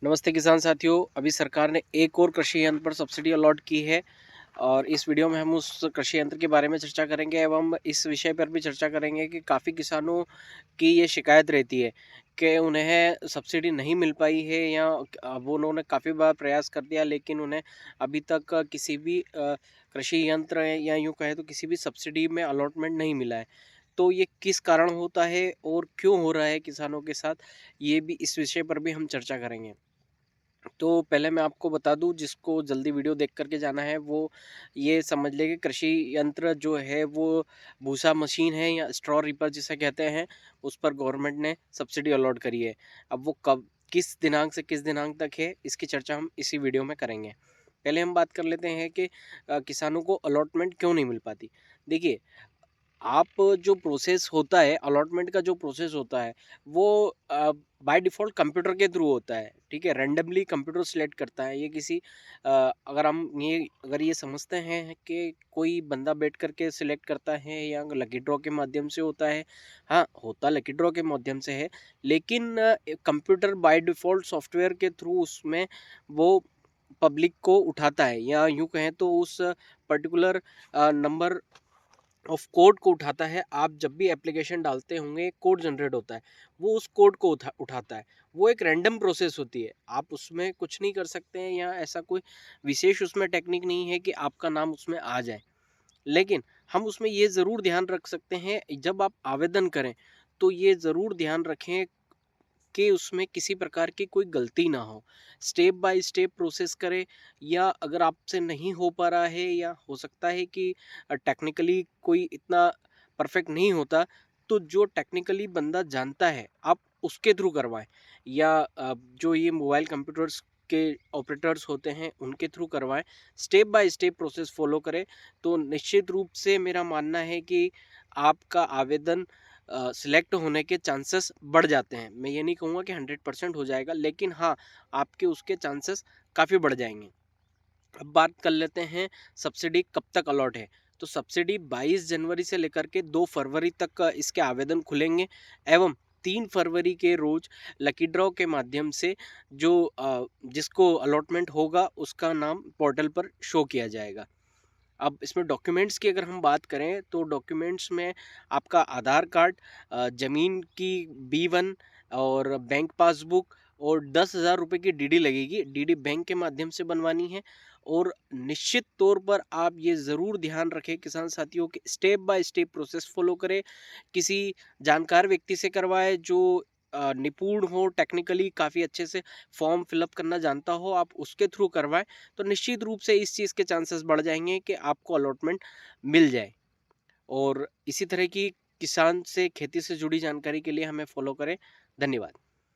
नमस्ते किसान साथियों। अभी सरकार ने एक और कृषि यंत्र पर सब्सिडी अलॉट की है और इस वीडियो में हम उस कृषि यंत्र के बारे में चर्चा करेंगे एवं इस विषय पर भी चर्चा करेंगे कि काफ़ी किसानों की ये शिकायत रहती है कि उन्हें सब्सिडी नहीं मिल पाई है या वो उन्होंने काफ़ी बार प्रयास कर दिया लेकिन उन्हें अभी तक किसी भी कृषि यंत्र या यूँ कहें तो किसी भी सब्सिडी में अलॉटमेंट नहीं मिला है। तो ये किस कारण होता है और क्यों हो रहा है किसानों के साथ, ये भी इस विषय पर भी हम चर्चा करेंगे। तो पहले मैं आपको बता दूँ, जिसको जल्दी वीडियो देख कर के जाना है वो ये समझ ले कि कृषि यंत्र जो है वो भूसा मशीन है या स्ट्रॉ रीपर जिसे कहते हैं, उस पर गवर्नमेंट ने सब्सिडी अलॉट करी है। अब वो कब किस दिनांक से किस दिनांक तक है, इसकी चर्चा हम इसी वीडियो में करेंगे। पहले हम बात कर लेते हैं कि किसानों को अलॉटमेंट क्यों नहीं मिल पाती। देखिए, आप जो प्रोसेस होता है, अलॉटमेंट का जो प्रोसेस होता है वो बाय डिफ़ॉल्ट कंप्यूटर के थ्रू होता है, ठीक है? रैंडमली कंप्यूटर सिलेक्ट करता है। ये किसी अगर ये समझते हैं कि कोई बंदा बैठ कर के सिलेक्ट करता है या लकी ड्रॉ के माध्यम से होता है, हाँ, होता लकी ड्रॉ के माध्यम से है, लेकिन कंप्यूटर बाय डिफ़ॉल्ट सॉफ्टवेयर के थ्रू उसमें वो पब्लिक को उठाता है या यूँ कहें तो उस पर्टिकुलर नंबर ऑफ कोड को उठाता है। आप जब भी एप्लीकेशन डालते होंगे, कोड जनरेट होता है, वो उस कोड को उठाता है। वो एक रैंडम प्रोसेस होती है, आप उसमें कुछ नहीं कर सकते हैं या ऐसा कोई विशेष उसमें टेक्निक नहीं है कि आपका नाम उसमें आ जाए। लेकिन हम उसमें ये ज़रूर ध्यान रख सकते हैं, जब आप आवेदन करें तो ये ज़रूर ध्यान रखें कि उसमें किसी प्रकार की कोई गलती ना हो। स्टेप बाय स्टेप प्रोसेस करें, या अगर आपसे नहीं हो पा रहा है या हो सकता है कि टेक्निकली कोई इतना परफेक्ट नहीं होता, तो जो टेक्निकली बंदा जानता है, आप उसके थ्रू करवाएँ, या जो ये मोबाइल कंप्यूटर्स के ऑपरेटर्स होते हैं, उनके थ्रू करवाएँ। Step by step process follow करें, तो निश्चित रूप से मेरा मानना है कि आपका आवेदन सिलेक्ट होने के चांसेस बढ़ जाते हैं। मैं ये नहीं कहूँगा कि 100% हो जाएगा, लेकिन हाँ, आपके उसके चांसेस काफ़ी बढ़ जाएँगे। अब बात कर लेते हैं सब्सिडी कब तक अलॉट है। तो सब्सिडी 22 जनवरी से लेकर के 2 फरवरी तक इसके आवेदन खुलेंगे एवं 3 फरवरी के रोज़ लकी ड्रॉ के माध्यम से जो जिसको अलॉटमेंट होगा उसका नाम पोर्टल पर शो किया जाएगा। अब इसमें डॉक्यूमेंट्स की अगर हम बात करें तो डॉक्यूमेंट्स में आपका आधार कार्ड, ज़मीन की B1 और बैंक पासबुक और 10,000 रुपये की डीडी लगेगी। डीडी बैंक के माध्यम से बनवानी है और निश्चित तौर पर आप ये ज़रूर ध्यान रखें किसान साथियों कि step by step process follow करें। किसी जानकार व्यक्ति से करवाएँ जो निपुण हो, टेक्निकली काफ़ी अच्छे से फॉर्म फिलअप करना जानता हो, आप उसके थ्रू करवाएँ। तो निश्चित रूप से इस चीज़ के चांसेस बढ़ जाएँगे कि आपको अलॉटमेंट मिल जाए। और इसी तरह की किसान से खेती से जुड़ी जानकारी के लिए हमें फॉलो करें। धन्यवाद।